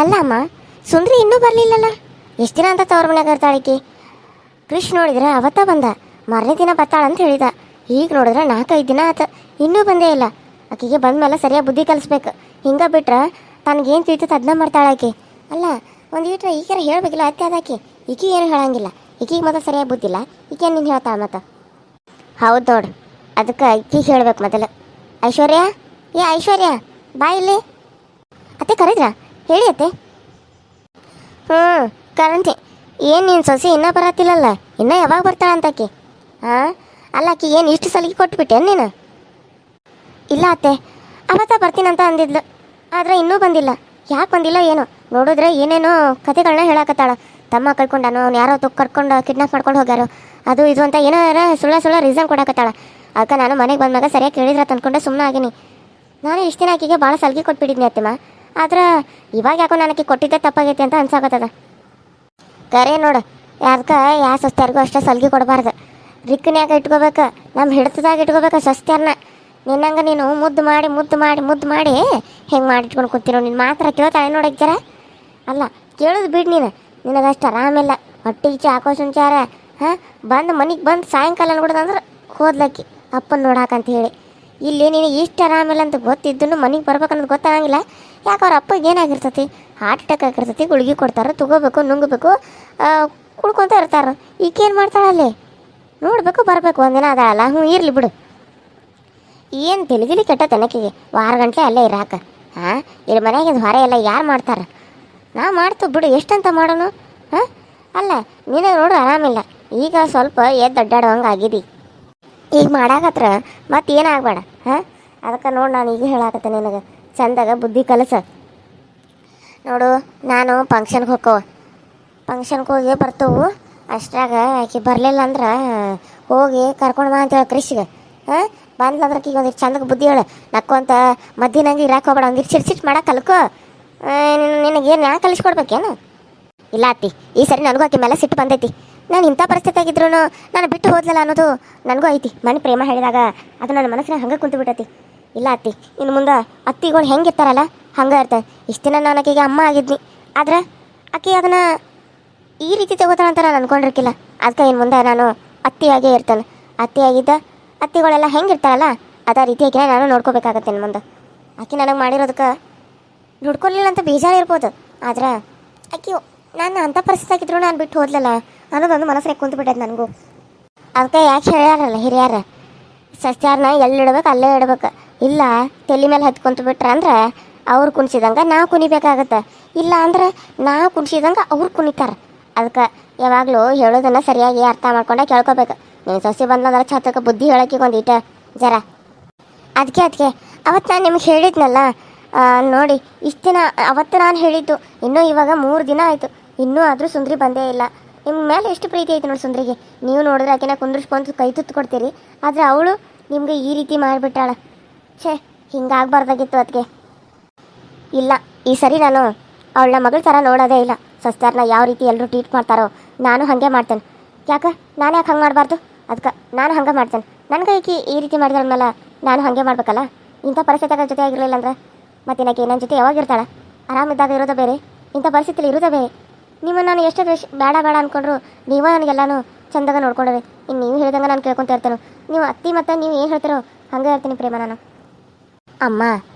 ಅಲ್ಲ ಅಮ್ಮ, ಸುಂದ್ರಿ ಇನ್ನೂ ಬರಲಿಲ್ಲಲ್ಲ? ಎಷ್ಟು ದಿನ ಅಂತ ತವ್ರ ಮನ್ಯಾಗ ಇರ್ತಾಳಿಕಿ? ಕೃಷ್ಣ ನೋಡಿದ್ರೆ ಅವತ್ತ ಬಂದ, ಮಾರನೇ ದಿನ ಬರ್ತಾಳ ಅಂತ ಹೇಳಿದ. ಈಗ ನೋಡಿದ್ರೆ 4-5 ದಿನ ಆತ, ಇನ್ನೂ ಬಂದೇ ಇಲ್ಲ. ಆಕಿಗೆ ಬಂದ್ಮೇಲೆ ಸರಿಯಾಗಿ ಬುದ್ಧಿ ಕಲಿಸ್ಬೇಕು. ಹಿಂಗೆ ಬಿಟ್ರೆ ತನಗೇನು ತಿಳಿತೈತೆ ಅದನ್ನ ಮಾಡ್ತಾಳೆ ಆಕಿ. ಅಲ್ಲ, ಒಂದು ಈಟ್ರೆ ಈಗಾರ ಹೇಳ್ಬೇಕಿಲ್ಲ, ಅತ್ತೆ ಅದಾಕಿ. ಈಕಿ ಏನು ಹೇಳಂಗಿಲ್ಲ, ಈಕಿಗೆ ಮೊದಲು ಸರಿಯಾಗಿ ಬುದ್ಧಿಲ್ಲ, ಈಕೆ ನೀನು ಹೇಳ್ತಾಳ ಮತ್ತೆ. ಹೌದು ನೋಡು, ಅದಕ್ಕೆ ಈಕಿಗೆ ಹೇಳ್ಬೇಕು ಮೊದಲು. ಐಶ್ವರ್ಯ, ಏ ಐಶ್ವರ್ಯ, ಬಾ ಇಲ್ಲಿ. ಅತ್ತೆ ಕರೆದ್ರಾ? ಹೇಳಿ ಅತ್ತೆ. ಕರಂತಿ, ಏನು ನೀನು ಸೊಸೆ ಇನ್ನೂ ಬರತ್ತಿಲ್ಲಲ್ಲ? ಇನ್ನೂ ಯಾವಾಗ ಬರ್ತಾಳಂತಾಕಿ? ಹಾಂ, ಅಲ್ಲ ಆಕಿ ಏನು ಇಷ್ಟು ಸಲಿಗೆ ಕೊಟ್ಬಿಟ್ಟೇನು ನೀನು? ಇಲ್ಲ ಅತ್ತೆ, ಅವತ್ತ ಬರ್ತೀನಂತ ಅಂದಿದ್ಲು, ಆದರೆ ಇನ್ನೂ ಬಂದಿಲ್ಲ. ಯಾಕೆ ಬಂದಿಲ್ಲ ಏನೋ? ನೋಡಿದ್ರೆ ಏನೇನೋ ಕತೆಗಳನ್ನ ಹೇಳಾಕತ್ತಾಳ. ತಮ್ಮ ಕಳ್ಕೊಂಡಾನು, ಅವ್ನು ಯಾರೋ ಕರ್ಕೊಂಡು ಕಿಡ್ನಾಪ್ ಮಾಡ್ಕೊಂಡು ಹೋಗ್ಯಾರೋ, ಅದು ಇದು ಅಂತ ಏನಾರ ಸುಳ್ಳ ರೀಸನ್ ಕೊಡಾಕತ್ತಾಳ. ಅದಕ್ಕೆ ನಾನು ಮನೆಗೆ ಬಂದಾಗ ಸರಿಯಾಗಿ ಕೇಳಿದ್ರೆ ತಂದ್ಕೊಂಡೆ ಸುಮ್ಮನೆ ಆಗೀನಿ. ನಾನು ಇಷ್ಟು ದಿನ ಆಕಿಗೆ ಭಾಳ ಸಲ್ಗಿ ಕೊಟ್ಬಿಟ್ಟಿದ್ನಿ ಅತ್ತೆಮ್ಮ, ಆದ್ರೆ ಇವಾಗ ಯಾಕೋ ನಾನು ಆಕಿ ಕೊಟ್ಟಿದ್ದೆ ತಪ್ಪಾಗೈತಿ ಅಂತ ಅನ್ಸಾಕತ್ತದ. ಕರೆ ನೋಡು, ಯಾಕೆ ಯಾವ ಸಸ್ತ್ಯಾರಿಗೂ ಅಷ್ಟೇ ಸಲ್ಗಿ ಕೊಡಬಾರ್ದು. ರಿಕ್ಕನ್ಯಾಗ ಇಟ್ಕೋಬೇಕು, ನಮ್ಮ ಹಿಡ್ತದಾಗ ಇಟ್ಕೋಬೇಕು ಸಸ್ತ್ಯಾರನ್ನ. ನಿನ್ನಂಗೆ ನೀನು ಮುದ್ದು ಮಾಡಿ ಹೆಂಗೆ ಮಾಡಿಟ್ಕೊಂಡು ಕೂತಿರೋ. ನಿನ್ನ ಮಾತ್ರ ಕೇಳ್ತಾಳೆ ನೋಡಕ್ಕೆ ಜರ. ಅಲ್ಲ, ಕೇಳೋದು ಬಿಡು ನೀನು, ನಿನಗಷ್ಟು ಆರಾಮಿಲ್ಲ, ಹೊಟ್ಟೆ ಈಚೆ ಹಾಕೋ ಸಂಚಾರ. ಹಾಂ, ಮನೆಗೆ ಬಂದು ಸಾಯಂಕಾಲ ನೋಡೋದಂದ್ರೆ ಹೋದ್ಲಕ್ಕಿ ಅಪ್ಪನ ನೋಡಾಕಂತ ಹೇಳಿ. ಇಲ್ಲಿ ನೀನು ಇಷ್ಟು ಆರಾಮಿಲ್ಲ ಅಂತ ಗೊತ್ತಿದ್ದು ಮನೆಗೆ ಬರ್ಬೇಕನ್ನೋದು ಗೊತ್ತಾಗಂಗಿಲ್ಲ. ಯಾಕೆ ಅವ್ರ ಅಪ್ಪಗೆ ಏನಾಗಿರ್ತತಿ? ಹಾರ್ಟ್ ಅಟ್ಯಾಕ್ ಆಗಿರ್ತತಿ, ಗುಳಿಗೆ ಕೊಡ್ತಾರೆ, ತಗೋಬೇಕು, ನುಂಗಬೇಕು, ಕುಡ್ಕೊತ ಇರ್ತಾರೆ. ಈಗೇನು ಮಾಡ್ತಾಳಲ್ಲಿ? ನೋಡಬೇಕು, ಬರಬೇಕು, ಒಂದಿನ ಅದಾಳಲ್ಲ. ಇರಲಿ ಬಿಡು. ಏನು ತಿಳಿದಿಲಿ ಕೆಟ್ಟ ತೆನಕಿಗೆ ವಾರ ಗಂಟೆ ಅಲ್ಲೇ ಇರಾಕ. ಹಾಂ, ಇಲ್ಲಿ ಮನೆಯಾಗಿದ್ದು ಹೊರ ಎಲ್ಲ ಯಾರು ಮಾಡ್ತಾರೆ? ನಾ ಮಾಡ್ತು ಬಿಡು, ಎಷ್ಟಂತ ಮಾಡೋನು? ಹಾಂ, ಅಲ್ಲ ನೀನೇ ನೋಡು ಆರಾಮಿಲ್ಲ, ಈಗ ಸ್ವಲ್ಪ ಎದ್ದು ಅಡ್ಡಾಡುವಂಗೆ ಆಗಿದ್ದಿ. ಈಗ ಮಾಡಾಕತ್ರ ಮತ್ತೆ ಏನಾಗಬೇಡ. ಹಾಂ, ಅದಕ್ಕೆ ನೋಡಿ ನಾನು ಈಗ ಹೇಳಾಕತ್ತೆ ನಿನಗೆ, ಚಂದಾಗ ಬುದ್ಧಿ ಕಲಸ. ನೋಡು, ನಾನು ಫಂಕ್ಷನ್ಗೆ ಹೋಗಿ ಬರ್ತವು. ಅಷ್ಟ್ರಾಗ ಆಕೆ ಬರಲಿಲ್ಲ ಅಂದ್ರೆ ಹೋಗಿ ಕರ್ಕೊಂಡು ಬಾ ಅಂತೇಳಿ ಕೃಷಿಗೆ. ಹಾಂ, ಬಂದ್ಲಂದ್ರೆ ಈಗ ಒಂದಿಷ್ಟು ಚಂದಕ್ಕೆ ಬುದ್ಧಿ ಹೇಳು. ನಕ್ಕೊಂತ ಮದ್ದಿನಂಗೆ ಇರಾಕ್ ಹೋಗ್ಬೇಡ, ಒಂದಿಷ್ಟು ಸಿಟ್ ಮಾಡಕ್ಕೆ ಕಲ್ಕೋ. ನಿನಗೇನು ಯಾಕೆ ಕಲಿಸ್ಕೊಡ್ಬೇಕೇನು? ಇಲ್ಲ ಅತ್ತಿ, ಈ ಸರಿ ನನಗೂ ಆಕೆ ಮೇಲೆ ಸಿಟ್ಟು ಬಂದೈತಿ. ನಾನು ಇಂಥ ಪರಿಸ್ಥಿತಿ ಆಗಿದ್ರು ನಾನು ಬಿಟ್ಟು ಹೋದ್ಲಲ್ಲ ಅನ್ನೋದು ನನಗೂ ಐತಿ. ಮನೆ ಪ್ರೇಮ ಹೇಳಿದಾಗ ಅದು ನನ್ನ ಮನಸ್ಸಿನಾಗ ಹಂಗೆ ಕುಂತು ಬಿಟ್ಟೈತಿ. ಇಲ್ಲ ಅತ್ತಿ, ಇನ್ನು ಮುಂದೆ ಅತ್ತಿಗಳು ಹೆಂಗೆ ಇರ್ತಾರಲ್ಲ ಹಂಗೆ ಇರ್ತಾರೆ. ಇಷ್ಟು ದಿನ ನಾನು ಆಕೆಗೆ ಅಮ್ಮ ಆಗಿದ್ನಿ, ಆದ್ರೆ ಆಕೆ ಅದನ್ನು ಈ ರೀತಿ ತಗೋತಾಳೆ ಅಂತ ನಾನು ಅಂದ್ಕೊಂಡಿರ್ಕಿಲ್ಲ. ಅದಕ್ಕೆ ಇನ್ನು ಮುಂದೆ ನಾನು ಅತ್ತಿಯಾಗೇ ಇರ್ತಾನೆ. ಅತ್ತಿಯಾಗಿದ್ದ ಅತ್ತಿಗಳೆಲ್ಲ ಹೆಂಗೆ ಇರ್ತಾರಲ್ಲ ಅದೇ ರೀತಿ ಆಕೆನ ನಾನು ನೋಡ್ಕೋಬೇಕಾಗತ್ತೆ. ಇನ್ನು ಮುಂದೆ ಆಕೆ ನನಗೆ ಮಾಡಿರೋದಕ್ಕೆ ನೋಡ್ಕೊಲಿಲ್ಲ ಅಂತ ಬೇಜಾರು ಇರ್ಬೋದು, ಆದ್ರೆ ಆಕೆ ನಾನು ಅಂಥ ಪರಿಸ್ಥಿತಿ ಆಗಿದ್ರು ನಾನು ಬಿಟ್ಟು ಹೋದ್ಲಲ್ಲ ಅನ್ನೋದೊಂದು ಮನಸ್ಸಿಗೆ ಕುಂತು ಬಿಟ್ಟೈತೆ ನನಗೂ. ಅದಕ್ಕೆ ಯಾಕೆ ಹೇಳ್ಯಾರಲ್ಲ ಹಿರಿಯರ, ಸಸ್ಯಾರನ್ನ ಎಲ್ಲಿಡ್ಬೇಕು ಅಲ್ಲೇ ಇಡ್ಬೇಕು. ಇಲ್ಲ ತಲೆ ಮೇಲೆ ಹತ್ಕೊಂತು ಬಿಟ್ರೆ ಅಂದ್ರೆ ಅವ್ರು ಕುಣಿಸಿದಂಗೆ ನಾವು ಕುಣಿಬೇಕಾಗತ್ತೆ, ಇಲ್ಲ ಅಂದ್ರೆ ನಾವು ಕುಣಿಸಿದಂಗೆ ಅವ್ರು ಕುಣಿತಾರೆ. ಅದಕ್ಕೆ ಯಾವಾಗಲೂ ಹೇಳೋದನ್ನು ಸರಿಯಾಗಿ ಅರ್ಥ ಮಾಡ್ಕೊಂಡೆ ಕೇಳ್ಕೊಬೇಕು. ನೀನು ಸೊಸೆ ಬಂದಂದ್ರೆ ಛತ್ತಕ್ಕೆ ಬುದ್ಧಿ ಹೇಳೋಕ್ಕೆ ಒಂದೀಟ ಜರ. ಅದಕ್ಕೆ ಅವತ್ತು ನಾನು ನಿಮ್ಗೆ ಹೇಳಿದ್ನಲ್ಲ ನೋಡಿ, ಇಷ್ಟು ದಿನ ಅವತ್ತು ನಾನು ಹೇಳಿದ್ದು, ಇನ್ನೂ ಇವಾಗ 3 ದಿನ ಆಯಿತು, ಇನ್ನೂ ಆದರೂ ಸುಂದ್ರಿ ಬಂದೇ ಇಲ್ಲ. ನಿಮ್ಮ ಮೇಲೆ ಎಷ್ಟು ಪ್ರೀತಿ ಐತೆ ನೋಡಿ ಸುಂದ್ರಿಗೆ. ನೀವು ನೋಡಿದ್ರೆ ಆಕೆನ ಕುಂದ್ರಿಸ್ಕೊಂಡು ಕೈ ತುತ್ತು ಕೊಡ್ತೀರಿ, ಆದರೆ ಅವಳು ನಿಮಗೆ ಈ ರೀತಿ ಮಾಡಿಬಿಟ್ಟಾಳ. ಹಿಂಗಾಗಬಾರ್ದಾಗಿತ್ತು ಅದಕ್ಕೆ. ಇಲ್ಲ, ಈ ಸರಿ ನಾನು ಅವಳನ್ನ ಮಗಳ ಥರ ನೋಡೋದೇ ಇಲ್ಲ. ಸಸ್ತಾರನ್ನ ಯಾವ ರೀತಿ ಎಲ್ಲರೂ ಟ್ರೀಟ್ ಮಾಡ್ತಾರೋ ನಾನು ಹಾಗೆ ಮಾಡ್ತೇನೆ. ಯಾಕೆ ನಾನು ಯಾಕೆ ಹಂಗೆ ಮಾಡಬಾರ್ದು? ಅದಕ್ಕೆ ನಾನು ಹಂಗೆ ಮಾಡ್ತೇನೆ. ನನಗೆ ಈಕಿ ಈ ರೀತಿ ಮಾಡಿದ್ಮೇಲೆ ನಾನು ಹಾಗೆ ಮಾಡ್ಬೇಕಲ್ಲ. ಇಂಥ ಪರಿಸ್ಥಿತಿಗಳ ಜೊತೆ ಆಗಿರಲಿಲ್ಲ ಅಂದ್ರೆ ಮತ್ತೇನಾಕೆ ನನ್ನ ಜೊತೆ ಯಾವಾಗ ಇರ್ತಾಳೆ? ಆರಾಮಿದ್ದಾಗ ಇರೋದೇ ಬೇರೆ, ಇಂಥ ಪರಿಸ್ಥಿತಿಲಿ ಇರೋದೇ ಬೇರೆ. ನೀವು ನಾನು ಎಷ್ಟು ಬೇಡ ಅಂದ್ಕೊಂಡ್ರು ನೀವೇ ನನಗೆಲ್ಲನೂ ಚಂದಾಗ ನೋಡ್ಕೊಂಡ್ರಿ. ಇನ್ನು ನೀವು ಹೇಳಿದಂಗೆ ನಾನು ಕೇಳ್ಕೊತ ಇರ್ತೇನೆ. ನೀವು ಅತ್ತಿ ಮತ್ತು ನೀವು ಏನು ಹೇಳ್ತೀರೋ ಹಾಗೆ ಇರ್ತೀನಿ ಪ್ರೇಮ ನಾನು. ಅಮ್ಮ,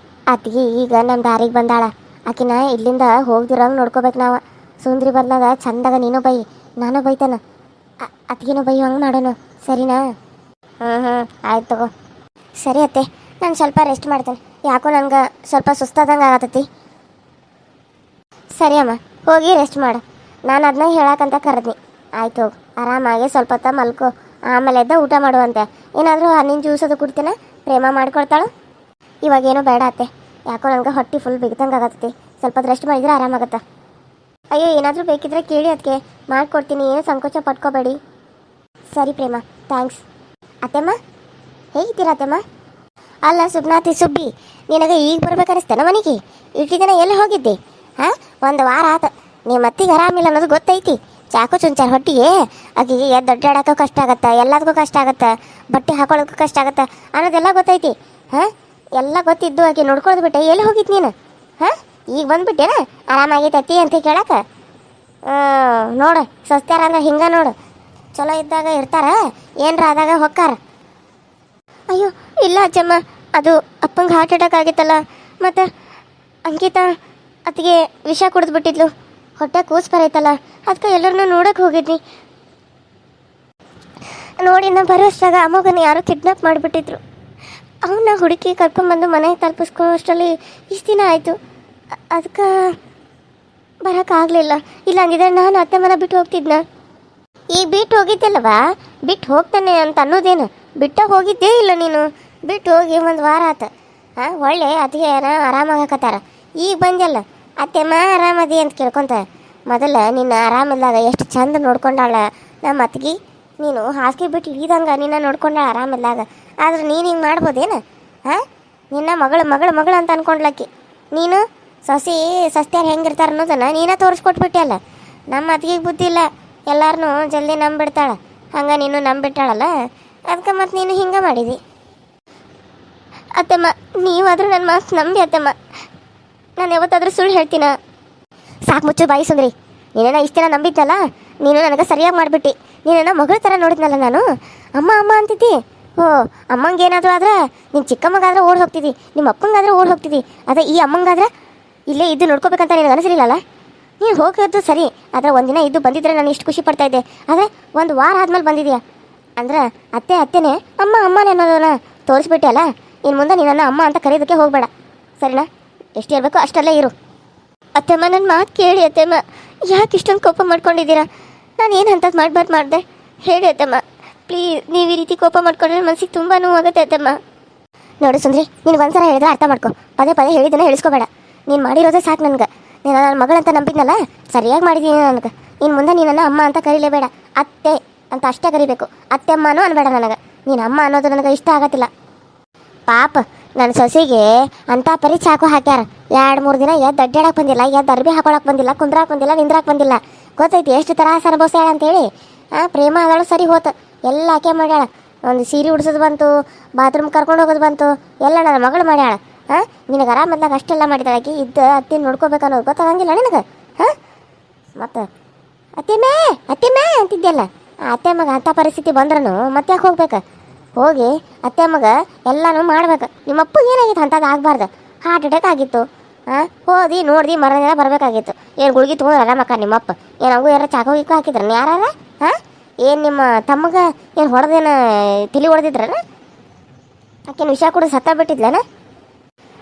ಅತ್ತಿಗೆ ಈಗ ನಮ್ಮ ದಾರಿಗೆ ಬಂದಾಳ, ಆಕಿನ ಇಲ್ಲಿಂದ ಹೋಗ್ದಿರೋಂಗೆ ನೋಡ್ಕೋಬೇಕು ನಾವು. ಸುಂದ್ರಿ ಬದಲಾಗ ಚಂದಾಗ ನೀನು ಬೈ, ನಾನು ಬೈತಾನ, ಅತ್ತಿಗೆನೂ ಬೈ, ಹಂಗೆ ಮಾಡೋಣ ಸರಿನಾ? ಆಯ್ತು ತಗೋ. ಸರಿ ಅತ್ತೆ, ನಾನು ಸ್ವಲ್ಪ ರೆಸ್ಟ್ ಮಾಡ್ತೇನೆ. ಯಾಕೋ ನನಗೆ ಸ್ವಲ್ಪ ಸುಸ್ತಾದಂಗೆ ಆಗತ್ತೈತಿ. ಸರಿ ಅಮ್ಮ, ಹೋಗಿ ರೆಸ್ಟ್ ಮಾಡು. ನಾನು ಅದನ್ನ ಹೇಳಕ್ಕಂತ ಕರೆದ್ನಿ. ಆಯ್ತು ಹೋಗು, ಆರಾಮಾಗಿ ಸ್ವಲ್ಪ ಹೊತ್ತ ಮಲ್ಕೋ, ಆಮೇಲೆ ಎದ್ದ ಊಟ ಮಾಡುವಂತೆ. ಏನಾದರೂ ಹಣ್ಣಿನ ಜ್ಯೂಸ್ ಅದು ಕುಡ್ತೇನೆ, ಪ್ರೇಮ ಮಾಡ್ಕೊಳ್ತಾಳು. ಇವಾಗೇನು ಬೇಡ ಅತ್ತೆ, ಯಾಕೋ ನನಗೆ ಹೊಟ್ಟೆ ಫುಲ್ ಬಿಗ್ದಂಗೆ ಆಗತ್ತೈತಿ. ಸ್ವಲ್ಪ ರೆಸ್ಟ್ ಮಾಡಿದರೆ ಆರಾಮಾಗತ್ತೆ. ಅಯ್ಯೋ, ಏನಾದರೂ ಬೇಕಿದ್ರೆ ಕೇಳಿ, ಅದಕ್ಕೆ ಮಾಡಿಕೊಡ್ತೀನಿ, ಏನು ಸಂಕೋಚ ಪಟ್ಕೋಬೇಡಿ. ಸರಿ ಪ್ರೇಮ, ಥ್ಯಾಂಕ್ಸ್. ಅತ್ತೆಮ್ಮ ಹೇಗಿದ್ದೀರಾ ಅತ್ತೆಮ್ಮ? ಅಲ್ಲ ಸುಬ್ಬಿ, ನಿನಗೆ ಈಗ ಬರ್ಬೇಕನ್ನಿಸ್ತೇನೆ ಮನೆಗೆ? ಇಷ್ಟು ದಿನ ಎಲ್ಲಿ ಹೋಗಿದ್ದೆ? ಹಾಂ, 1 ವಾರ ಆತ. ನಿಮ್ಮ ಅತ್ತಿಗೆ ಆರಾಮಿಲ್ಲ ಅನ್ನೋದು ಗೊತ್ತೈತಿ. ಚಾಕು ಚುಂಚಾರ ಹೊಟ್ಟಿಗೆ ಆಕೆಗೆ ದೊಡ್ಡಾಡೋಕ್ಕೂ ಕಷ್ಟ ಆಗತ್ತೆ, ಎಲ್ಲದಕ್ಕೂ ಕಷ್ಟ ಆಗತ್ತೆ, ಬಟ್ಟೆ ಹಾಕೊಳ್ಳೋಕ್ಕೂ ಕಷ್ಟ ಆಗತ್ತೆ ಅನ್ನೋದೆಲ್ಲ ಗೊತ್ತೈತಿ. ಹಾಂ, ಎಲ್ಲ ಗೊತ್ತಿದ್ದು ಆಕೆ ನೋಡ್ಕೊಳ್ಳೋದು ಬಿಟ್ಟೆ ಎಲ್ಲಿ ಹೋಗಿದ್ದು ನೀನು? ಹಾಂ, ಈಗ ಬಂದ್ಬಿಟ್ಟೇನ ಆರಾಮಾಗೈತತಿ ಅಂತ ಕೇಳಕ್ಕೆ. ನೋಡು ಸಸ್ತ್ಯಾರ ಅಂದ್ರೆ ಹಿಂಗೆ ನೋಡು, ಚಲೋ ಇದ್ದಾಗ ಇರ್ತಾರ, ಏನರ ಆದಾಗ ಹೊಕ್ಕಾರ. ಅಯ್ಯೋ ಇಲ್ಲ ಅಜ್ಜಮ್ಮ, ಅದು ಅಪ್ಪಂಗೆ ಹಾರ್ಟ್ ಅಟ್ಯಾಕ್ ಆಗಿತ್ತಲ್ಲ, ಮತ್ತು ಅಂಕಿತಾ ಅತ್ತಿಗೆ ವಿಷ ಕುಡಿದ್ಬಿಟ್ಟಿದ್ಲು, ಹೊಟ್ಟೆ ಕೂಸು ಬರೈತಲ್ಲ, ಅದಕ್ಕೆ ಎಲ್ಲರನ್ನೂ ನೋಡೋಕೆ ಹೋಗಿದ್ನಿ. ನೋಡಿ ನಾ ಬರೋಷ್ಟಾಗ ಅಮ್ಮಗನ ಯಾರೋ ಕಿಡ್ನಾಪ್ ಮಾಡಿಬಿಟ್ಟಿದ್ರು. ಅವನ್ನ ಹುಡುಕಿ ಕರ್ಕೊಂಡ್ಬಂದು ಮನೆಗೆ ತಲುಪಿಸ್ಕೊಳ್ಳೋಷ್ಟರಲ್ಲಿ ಇಷ್ಟು ದಿನ ಆಯಿತು. ಅದಕ್ಕೆ ಬರೋಕ್ಕಾಗಲಿಲ್ಲ. ಇಲ್ಲ ಅಂದಿದ್ರೆ ನಾನು ಅತ್ತೆ ಮನೆ ಬಿಟ್ಟು ಹೋಗ್ತಿದ್ನ. ಈಗ ಬಿಟ್ಟು ಹೋಗಿದ್ದಲ್ವಾ, ಬಿಟ್ಟು ಹೋಗ್ತಾನೆ ಅಂತ ಅನ್ನೋದೇನು, ಬಿಟ್ಟ ಹೋಗಿದ್ದೇ ಇಲ್ಲ ನೀನು. ಬಿಟ್ಟು ಹೋಗಿ ಒಂದು ವಾರ ಆತ. ಒಳ್ಳೆ ಅತ್ತಿಗೆ ಆರಾಮಾಗಕತ್ತಾರ. ಈಗ ಬಂದಲ್ಲ ಅತ್ತೆಮ್ಮ ಆರಾಮದಿ ಅಂತ ಕೇಳ್ಕೊಂತ. ಮೊದಲ ನಿನ್ನ ಆರಾಮಿಲ್ದಾಗ ಎಷ್ಟು ಚಂದ ನೋಡ್ಕೊಂಡಾಳ ನಮ್ಮ ಅತ್ತಿಗೆ. ನೀನು ಹಾಸಿಗೆ ಬಿಟ್ಟು ಇಳಿದಂಗೆ ನಿನ್ನ ನೋಡ್ಕೊಂಡಾಳ ಆರಾಮಿಲ್ದಾಗ. ಆದ್ರೆ ನೀನು ಹಿಂಗೆ ಮಾಡ್ಬೋದೇನು? ನಿನ್ನ ಮಗಳು ಅಂತ ಅನ್ಕೊಂಡ್ಲಕ್ಕಿ. ನೀನು ಸಸ್ತ್ಯಾರು ಹೆಂಗಿರ್ತಾರೆ ಅನ್ನೋದನ್ನು ನೀನೇ ತೋರಿಸ್ಕೊಟ್ಬಿಟ್ಟೆ ಅಲ್ಲ. ನಮ್ಮ ಅತ್ತಿಗೆಗೆ ಬುದ್ಧಿ ಇಲ್ಲ, ಎಲ್ಲಾರನ್ನೂ ಜಲ್ದಿ ನಂಬಿಡ್ತಾಳೆ. ಹಂಗೆ ನೀನು ನಂಬಿಟ್ಟಾಳಲ್ಲ, ಅದಕ್ಕೆ ಮತ್ತು ನೀನು ಹಿಂಗೆ ಮಾಡಿದಿ. ಅತ್ತೆಮ್ಮ ನೀವಾದರೂ ನನ್ನ ಮಾತು ನಂಬಿ ಅತ್ತೆಮ್ಮ. ನಾನು ಯಾವತ್ತಾದರೂ ಸುಳ್ಳು ಹೇಳ್ತೀನ? ಸಾಕು ಮುಚ್ಚು ಬಾಯಿ ಸುಂದ್ರಿ. ನೀನೇನ ಇಷ್ಟು ದಿನ ನಂಬಿದ್ದಲ್ಲ, ನೀನು ನನಗೆ ಸರಿಯಾಗಿ ಮಾಡಿಬಿಟ್ಟು. ನೀನೇನ ಮಗಳ ಥರ ನೋಡಿದ್ನಲ್ಲ ನಾನು. ಅಮ್ಮ ಅಂತಿದ್ದಿ. ಅಮ್ಮಂಗೆ ಏನಾದರೂ ಆದ್ರೆ ನಿನ್ನ ಚಿಕ್ಕಮ್ಮಗಾದ್ರೆ ಓಡಿ ಹೋಗ್ತಿದ್ದಿ, ನಿಮ್ಮ ಅಪ್ಪಂಗಾದ್ರೆ ಓಡಿ ಹೋಗ್ತಿದ್ದಿ. ಅದೇ ಈ ಅಮ್ಮಂಗಾದ್ರೆ ಇಲ್ಲೇ ಇದ್ದು ನೋಡ್ಕೋಬೇಕಂತ ನಿನಗೆ ಅನಿಸಲಿಲ್ಲಲ್ಲ. ನೀನು ಹೋಗೋದು ಸರಿ, ಆದರೆ ಒಂದಿನ ಇದ್ದು ಬಂದಿದ್ರೆ ನಾನು ಇಷ್ಟು ಖುಷಿ ಪಡ್ತಾಯಿದ್ದೆ. ಆದರೆ ಒಂದು ವಾರ ಆದ್ಮೇಲೆ ಬಂದಿದ್ಯಾ ಅಂದ್ರೆ ಅತ್ತೆನೇ ಅಮ್ಮನೇ ಅನ್ನೋದನ್ನ ತೋರಿಸ್ಬಿಟ್ಟೆ ಅಲ್ಲ. ಇನ್ನು ಮುಂದೆ ನೀನನ್ನು ಅಮ್ಮ ಅಂತ ಕರೆಯೋದಕ್ಕೆ ಹೋಗಬೇಡ, ಸರಿನಾ? ಎಷ್ಟು ಇರಬೇಕು ಅಷ್ಟಲ್ಲೇ ಇರು. ಅತ್ತೆಮ್ಮ ನನ್ನ ಮಾತು ಕೇಳಿ ಅತ್ತೆಮ್ಮ. ಯಾಕೆ ಇಷ್ಟೊಂದು ಕೋಪ ಮಾಡ್ಕೊಂಡಿದ್ದೀರಾ? ನಾನು ಏನು ಅಂಥದ್ದು ಮಾಡಿದೆ ಹೇಳಿ ಅತ್ತೆಮ್ಮ. ಪ್ಲೀಸ್, ನೀವು ಈ ರೀತಿ ಕೋಪ ಮಾಡ್ಕೊಂಡ್ರೆ ಮನಸ್ಸಿಗೆ ತುಂಬ ನೋವಾಗುತ್ತೆ ಅತ್ತೆಮ್ಮ. ನೋಡು ಸುಂದ್ರಿ, ನೀನು ಒಂದ್ಸಲ ಹೇಳಿದ್ರೆ ಅರ್ಥ ಮಾಡ್ಕೊ. ಪದೇ ಹೇಳಿದ್ದನ್ನು ಹೇಳಿಸ್ಕೋಬೇಡ. ನೀನು ಮಾಡಿರೋದೇ ಸಾಕು ನನಗೆ. ನೀನು ನನ್ನ ಮಗಳಂತ ನಂಬಿದ್ನಲ್ಲ, ಸರಿಯಾಗಿ ಮಾಡಿದ್ದೀನಿ ನನಗೆ. ಇನ್ನು ಮುಂದೆ ನೀನನ್ನು ಅಮ್ಮ ಅಂತ ಕರೀಲೇಬೇಡ, ಅತ್ತೆ ಅಂತ ಅಷ್ಟೇ ಕರಿಬೇಕು. ಅತ್ತೆ ಅಮ್ಮನೂ ಅನ್ಬೇಡ ನನಗೆ. ನೀನು ಅಮ್ಮ ಅನ್ನೋದು ನನಗೆ ಇಷ್ಟ ಆಗತ್ತಿಲ್ಲ. ಪಾಪ ನನ್ನ ಸೊಸೆಗೆ ಅಂಥ ಪರಿ ಚಾಕು ಹಾಕ್ಯಾರ. 2-3 ದಿನ ಎದ್ದು ಅಡ್ಡಾಡಕ್ಕೆ ಬಂದಿಲ್ಲ, ಎದ್ದು ಅರ್ಬಿ ಹಾಕೊಳಕ್ಕೆ ಬಂದಿಲ್ಲ, ಕುಂದ್ರಾಕ್ ಬಂದಿಲ್ಲ, ನಿಂದ್ರಾಕ್ ಬಂದಿಲ್ಲ. ಗೊತ್ತೈತಿ ಎಷ್ಟು ತ್ರಾಸ ಅನುಭವಿಸ್ಯಾಳ ಅಂತೇಳಿ. ಪ್ರೇಮ ಆದಳು ಸರಿ ಹೋತು, ಎಲ್ಲ ಆಕೆ ಮಾಡ್ಯಾಳ. ಒಂದು ಸೀರೆ ಉಡ್ಸೋದು ಬಂತು, ಬಾತ್ರೂಮ್ ಕರ್ಕೊಂಡು ಹೋಗೋದು ಬಂತು, ಎಲ್ಲ ನನ್ನ ಮಗಳು ಮಾಡ್ಯಾಳ. ನಿನಗೆ ಆರಾಮದಾಗ ಅಷ್ಟೆಲ್ಲ ಮಾಡಿದಾಳಾಕಿ. ಇದ್ದು ಅತ್ತೆ ನೋಡ್ಕೋಬೇಕನ್ನೋದು ಗೊತ್ತಾಗಂಗಿಲ್ಲ ನಿನಗೆ. ಮತ್ತು ಅತ್ತೆಮೇ ಅಂತಿದ್ಯಲ್ಲ, ಅತ್ತೆ ಮಗ ಅಂಥ ಪರಿಸ್ಥಿತಿ ಬಂದ್ರೂ ಮತ್ತೆ ಯಾಕೆ ಹೋಗ್ಬೇಕು? ಹೋಗಿ ಅತ್ತೆ ಮಗ ಎಲ್ಲನೂ ಮಾಡ್ಬೇಕು. ನಿಮ್ಮಪ್ಪ ಏನಾಗಿತ್ತು ಅಂಥದ್ದು ಆಗಬಾರ್ದು. ಹಾರ್ಟ್ ಅಟ್ಯಾಕ್ ಆಗಿತ್ತು. ಹೋದಿ ನೋಡ್ದು ಮರನೆಲ್ಲ ಬರಬೇಕಾಗಿತ್ತು. ಏನು ಗುಳಿಗೆ ತೊಗೊಂಡು ಆರಾಮಕ್ಕ ನಿಮ್ಮಪ್ಪ? ಏನು ಹಂಗೂ ಯಾರು ಚಾಕು ಗೀಕು ಹಾಕಿದ್ರನ ಯಾರ? ಏನು ನಿಮ್ಮ ತಮ್ಮಗೆ ಏನು ಹೊಡೆದೇನು ತಿಳಿ ಹೊಡೆದಿದ್ರನ? ಆಕೆನು ವಿಷಯ ಕೂಡ ಸತ್ತ ಬಿಟ್ಟಿದ್ಲೇನ?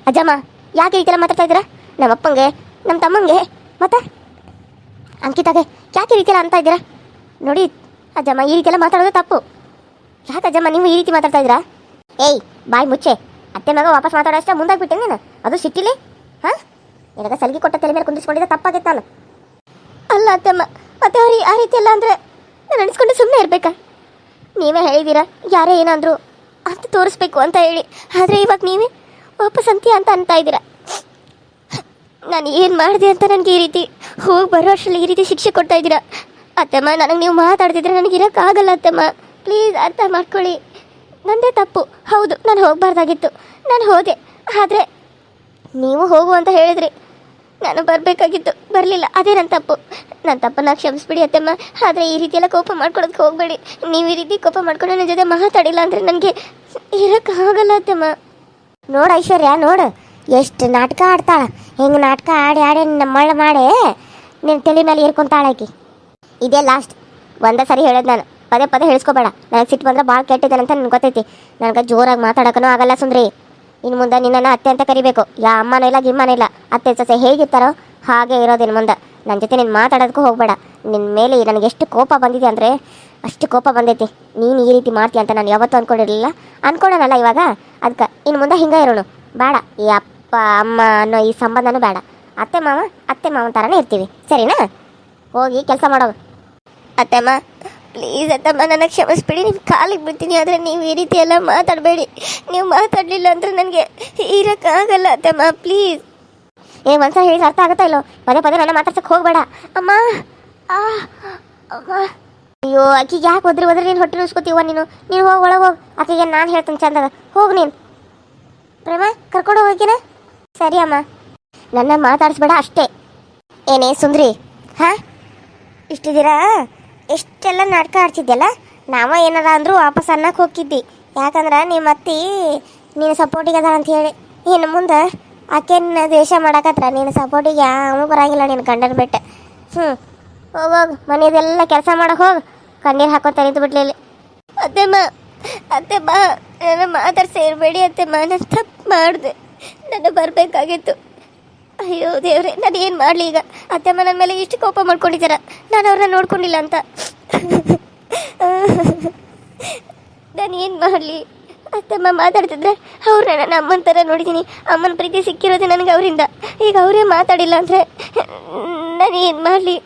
ಅಜ್ಜಮ್ಮ ಯಾಕೆ ಈ ಥರ ಮಾತಾಡ್ತಾ ಇದ್ದೀರಾ? ನಮ್ಮ ಅಪ್ಪಂಗೆ, ನಮ್ಮ ತಮ್ಮಂಗೆ, ಮತ್ತು ಅಂಕಿತಾಗೆ ಯಾಕೆ ಈ ರೀತಿ ಎಲ್ಲ ಅಂತ ಇದ್ದೀರಾ? ನೋಡಿ ಅಜ್ಜಮ್ಮ, ಈ ರೀತಿ ಎಲ್ಲ ಮಾತಾಡೋದು ತಪ್ಪು. ಯಾಕೆ ಅಜ್ಜಮ್ಮ ನೀವು ಈ ರೀತಿ ಮಾತಾಡ್ತಾ ಇದ್ದೀರಾ? ಏಯ್ ಬಾಯ್ ಮುಚ್ಚೆ. ಅತ್ತೆ ಮಗ ವಾಪಸ್ ಮಾತಾಡೋಷ್ಟೇ ಮುಂದಾಗ್ಬಿಟ್ಟೆ ನೀನು, ಅದು ಸಿಟ್ಟಿಲಿ. ನಿನಗೆ ಸಲಿಗೆ ಕೊಟ್ಟ ತಲೆ ಮೇಲೆ ಕುಂದಿಸ್ಕೊಂಡಿದ್ದೆ ತಪ್ಪಾಗಿತ್ತು ನಾನು. ಅಲ್ಲ ಅತ್ತಮ್ಮ, ಮತ್ತೆ ಅವ್ರು ಆ ರೀತಿ ಎಲ್ಲ ಅಂದರೆ ನಾನು ಅನಿಸ್ಕೊಂಡು ಸುಮ್ಮನೆ ಇರಬೇಕಾ? ನೀವೇ ಹೇಳಿದ್ದೀರಾ ಯಾರೇ ಏನಾದರೂ ಅಂತ ತೋರಿಸ್ಬೇಕು ಅಂತ ಹೇಳಿ. ಆದರೆ ಇವಾಗ ನೀವೇ ವಾಪಸ್ ಅಂತ ಇದ್ದೀರಾ. ನಾನು ಏನು ಮಾಡಿದೆ ಅಂತ ನನಗೆ ಈ ರೀತಿ ಹೋಗಿ ಬರೋ ಅಷ್ಟರಲ್ಲಿ ಈ ರೀತಿ ಶಿಕ್ಷೆ ಕೊಡ್ತಾ ಇದ್ದೀರಾ. ಅತ್ತಮ್ಮ, ನನಗೆ ನೀವು ಮಾತಾಡ್ತಿದ್ರೆ ನನಗೆ ಇರೋಕ್ಕಾಗಲ್ಲ ಅತ್ತಮ್ಮ. ಪ್ಲೀಸ್ ಅರ್ಥ ಮಾಡ್ಕೊಳ್ಳಿ. ನನ್ನದೇ ತಪ್ಪು, ಹೌದು. ನಾನು ಹೋಗಬಾರ್ದಾಗಿತ್ತು, ನಾನು ಹೋದೆ. ಆದರೆ ನೀವು ಹೋಗು ಅಂತ ಹೇಳಿದ್ರಿ, ನಾನು ಬರಬೇಕಾಗಿತ್ತು, ಬರಲಿಲ್ಲ. ಅದೇ ನನ್ನ ತಪ್ಪು. ನನ್ನ ತಪ್ಪನ್ನು ಕ್ಷಮಿಸ್ಬಿಡಿ ಅತ್ತಮ್ಮ. ಆದರೆ ಈ ರೀತಿಯೆಲ್ಲ ಕೋಪ ಮಾಡ್ಕೊಳೋದಕ್ಕೆ ಹೋಗಬೇಡಿ. ನೀವು ಈ ರೀತಿ ಕೋಪ ಮಾಡ್ಕೊಂಡು ನನ್ನ ಜೊತೆ ಮಾತಾಡಿಲ್ಲ ಅಂದರೆ ನನಗೆ ಇರೋಕ್ಕಾಗಲ್ಲ ಅತ್ತಮ್ಮ. ನೋಡು ಐಶ್ವರ್ಯ, ನೋಡು ಎಷ್ಟು ನಾಟಕ ಆಡ್ತಾಳ. ಹಿಂಗೆ ನಾಟಕ ಆಡಿ ನಮ್ಮಳ್ಳ ಮಾಡಿ ನಿನ್ನ ತಲೆ ಮೇಲೆ ಏರ್ಕೊಂತಾಳಾಕಿ. ಇದೇ ಲಾಸ್ಟ್. ಒಂದೇ ಸರಿ ಹೇಳೋದು ನಾನು, ಪದೇ ಹೇಳಿಸ್ಕೋಬೇಡ. ನನಗೆ ಸಿಟ್ಟು ಬಂದ್ರೆ ಭಾಳ ಕೆಟ್ಟಿದ್ದಾನೆ ಅಂತ ನನಗೆ ಗೊತ್ತೈತಿ. ನನಗೆ ಜೋರಾಗಿ ಮಾತಾಡೋಕ್ಕೂ ಆಗಲ್ಲ ಸುಂದ್ರಿ. ಇನ್ನು ಮುಂದೆ ನಿನ್ನನ್ನು ಅತ್ತೆ ಅಂತ ಕರಿಬೇಕು. ಅಮ್ಮನೂ ಇಲ್ಲ ಗಿಮ್ಮನೂ ಇಲ್ಲ. ಅತ್ತೆ ಸೊಸೆ ಹೇಗಿರ್ತಾರೋ ಹಾಗೆ ಇರೋದಿನ್ನು ಮುಂದೆ. ನನ್ನ ಜೊತೆ ನೀನು ಮಾತಾಡೋದಕ್ಕೂ ಹೋಗಬೇಡ. ನಿನ್ನ ಮೇಲೆ ನನಗೆ ಎಷ್ಟು ಕೋಪ ಬಂದಿದೆ ಅಂದರೆ ಅಷ್ಟು ಕೋಪ ಬಂದೈತಿ. ನೀನು ಈ ರೀತಿ ಮಾಡ್ತೀಯ ಅಂತ ನಾನು ಯಾವತ್ತೂ ಅನ್ಕೊಳ್ಳೋಣಲ್ಲ ಇವಾಗ. ಅದಕ್ಕೆ ಇನ್ನು ಮುಂದೆ ಹಿಂಗೆ ಇರೋಣ ಬೇಡ. ಈ ಅಪ್ಪ ಅಮ್ಮ ಅನ್ನೋ ಈ ಸಂಬಂಧನೂ ಬೇಡ. ಅತ್ತೆ ಮಾವನ ಥರನೇ ಇರ್ತೀವಿ, ಸರಿನಾ? ಹೋಗಿ ಕೆಲಸ ಮಾಡೋದು. ಅತ್ತೆಮ್ಮ ಪ್ಲೀಸ್ ಅತ್ತಮ್ಮ, ನನಗೆ ಕ್ಷಮಿಸ್ಬಿಡಿ. ನಿಮ್ಮ ಕಾಲಿಗೆ ಬಿಡ್ತೀನಿ. ಆದರೆ ನೀವು ಈ ರೀತಿ ಎಲ್ಲ ಮಾತಾಡಬೇಡಿ. ನೀವು ಮಾತಾಡಲಿಲ್ಲ ಅಂದರೆ ನನಗೆ ಇರೋಕ್ಕಾಗಲ್ಲ ಅತ್ತಮ್ಮ, ಪ್ಲೀಸ್. ಒಂದ್ಸಲ ಹೇಳಿ ಅರ್ಥ ಆಗುತ್ತಾ ಇಲ್ಲೋ? ಪದೇ ನನ್ನ ಮಾತಾಡ್ಸಕ್ಕೆ ಹೋಗಬೇಡ. ಅಮ್ಮ ಅಮ್ಮ. ಅಯ್ಯೋ, ಆಕಿಗೆ ಯಾಕೆ ಹೋದ್ರಿ ನೀನು ಹೊಟ್ಟೆ ನುಸ್ಕೋತೀವ? ನೀನು ಹೋಗಿ ಒಳಗೆ ಹೋಗಿ. ಆಕೆಗೆ ನಾನು ಹೇಳ್ತೀನಿ ಚಂದಾಗ. ಹೋಗಿ ನೀನು. ಪ್ರೇಮ ಕರ್ಕೊಂಡು ಹೋಗಿನ? ಸರಿ ಅಮ್ಮ. ನನ್ನ ಮಾತಾಡಿಸ್ಬೇಡ ಅಷ್ಟೇ. ಏನೇ ಸುಂದ್ರಿ, ಹಾಂ ಇಷ್ಟು ದಿನ ಎಷ್ಟೆಲ್ಲ ನಾಟಕ ಆಡ್ತಿದ್ದೆಲ್ಲ, ನಾವ ಏನಾರ ಅಂದರೂ ವಾಪಸ್ ಅನ್ನಕ್ಕೆ ಹೋಗಿದ್ದಿ. ಯಾಕಂದ್ರೆ ನಿಮ್ಮ ಅತ್ತಿ ನೀನು ಸಪೋರ್ಟಿಗೆ ಅದ ಅಂತ ಹೇಳಿ. ಇನ್ನು ಮುಂದೆ ಆಕೆನ ದ್ವೇಷ ಮಾಡಕತ್ರ ನೀನು ಸಪೋರ್ಟಿಗೆ ಯಾವ ಬರಂಗಿಲ್ಲ ನಿನ್ನ ಗಂಡನ ಬಿಟ್ಟ. ಹೋಗೋಗ ಮನೆಯದೆಲ್ಲ ಕೆಲಸ ಮಾಡಕ್ಕೆ ಹೋಗಿ ಕಣ್ಣೀರು ಹಾಕೋತ ನಿಂತು ಬಿಡ್ಲಿಲ್ಲ. ಅತ್ತೆಮ್ಮ ಅತ್ತೆಮ್ಮ ನನ್ನ ಮಾತಾಡಿ ಸೇರಬೇಡಿ ಅತ್ತೆಮ್ಮ, ನಾನು ತಪ್ಪು ಮಾಡಿದೆ, ನಾನು ಬರಬೇಕಾಗಿತ್ತು. ಅಯ್ಯೋ ದೇವ್ರೆ, ನಾನು ಏನು ಮಾಡಲಿ ಈಗ? ಅತ್ತೆಮ್ಮ ನನ್ನ ಮೇಲೆ ಇಷ್ಟು ಕೋಪ ಮಾಡ್ಕೊಂಡಿದ್ದಾರ, ನಾನು ಅವ್ರನ್ನ ನೋಡ್ಕೊಂಡಿಲ್ಲ ಅಂತ. ನಾನು ಏನು ಮಾಡಲಿ? ಅತ್ತಮ್ಮ ಮಾತಾಡ್ತಿದ್ರೆ ಅವ್ರನ್ನ ನಾನು ಅಮ್ಮನ ಥರ ನೋಡಿದ್ದೀನಿ. ಅಮ್ಮನ ಪ್ರೀತಿ ಸಿಕ್ಕಿರೋದು ನನಗೆ ಅವರಿಂದ. ಈಗ ಅವರೇ ಮಾತಾಡಿಲ್ಲ ಅಂದರೆ ನಾನೇನು ಮಾಡಲಿ?